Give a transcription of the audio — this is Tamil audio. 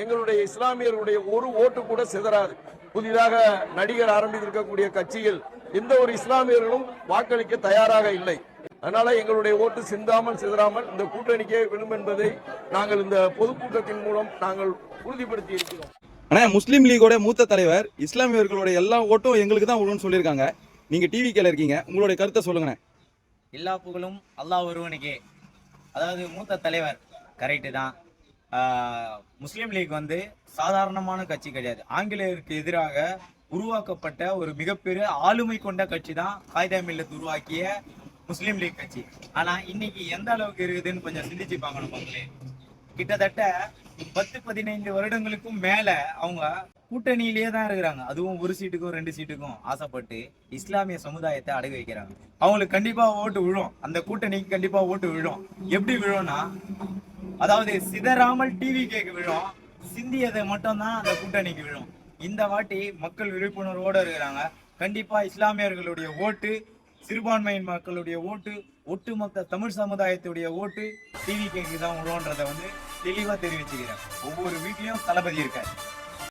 எங்களுடைய இஸ்லாமியர்களுடைய ஒரு ஓட்டு கூட சிதறாது. புதிதாக நடிகர் ஆரம்பித்திருக்கக்கூடிய கட்சியில் எந்த ஒரு இஸ்லாமியர்களும் வாக்களிக்க தயாராக இல்லை. அதனால எங்களுடைய ஓட்டு சிந்தாமல் சிதறாமல் இந்த கூட்டணிக்கே விடும் என்பதை நாங்கள் இந்த பொதுக்கூட்டத்தின் மூலம் நாங்கள் உறுதிப்படுத்தி இருக்கிறோம். ஆனா முஸ்லீம் லீகோட மூத்த தலைவர் இஸ்லாமியர்களுடைய எல்லா ஓட்டும் எங்களுக்கு தான் விடும்னு சொல்லியிருக்காங்க. நீங்க டிவி கேல இருக்கீங்க, உங்களுடைய கருத்தை சொல்லுங்க. எல்லா புகழும் அல்லாஹ் ஒருவனுக்கே. அதாவது மூத்த தலைவர் கரெக்டு தான். முஸ்லீம் லீக் சாதாரணமான கட்சி கிடையாது. ஆங்கிலேயருக்கு எதிராக உருவாக்கப்பட்ட ஒரு மிகப்பெரிய ஆளுமை கொண்ட கட்சி தான் காயிதே மில்லத் உருவாக்கிய முஸ்லீம் லீக் கட்சி. ஆனா இன்னைக்கு எந்த அளவுக்கு இருக்குதுன்னு கொஞ்சம் சிந்திச்சு பார்க்கணும் மக்களே. கிட்டத்தட்ட 10-15 வருடங்களுக்கும் மேல அவங்க கூட்டணியிலேயே தான் இருக்கிறாங்க. அதுவும் ஒரு சீட்டுக்கும் 2 சீட்டுக்கும் ஆசைப்பட்டு இஸ்லாமிய சமுதாயத்தை அடகு வைக்கிறாங்க. அவங்களுக்கு கண்டிப்பா ஓட்டு விழும், அந்த கூட்டணிக்கு கண்டிப்பா ஓட்டு விழும். எப்படி விழும்னா, அதாவது சிதறாமல் டிவி கேக்கு விழும், சிந்தியதை மட்டும் தான் அந்த கூட்டணிக்கு விழும். இந்த வாட்டி மக்கள் விழிப்புணர்வோடு இருக்கிறாங்க. கண்டிப்பா இஸ்லாமியர்களுடைய ஓட்டு, சிறுபான்மையின் மக்களுடைய ஓட்டு, ஒட்டுமொத்த தமிழ் சமுதாயத்துடைய ஓட்டு டிவி கேக்கு தான் விழுன்றதை தெளிவா தெரிவிச்சுக்கிறேன். ஒவ்வொரு வீட்லயும் தளபதி இருக்காரு.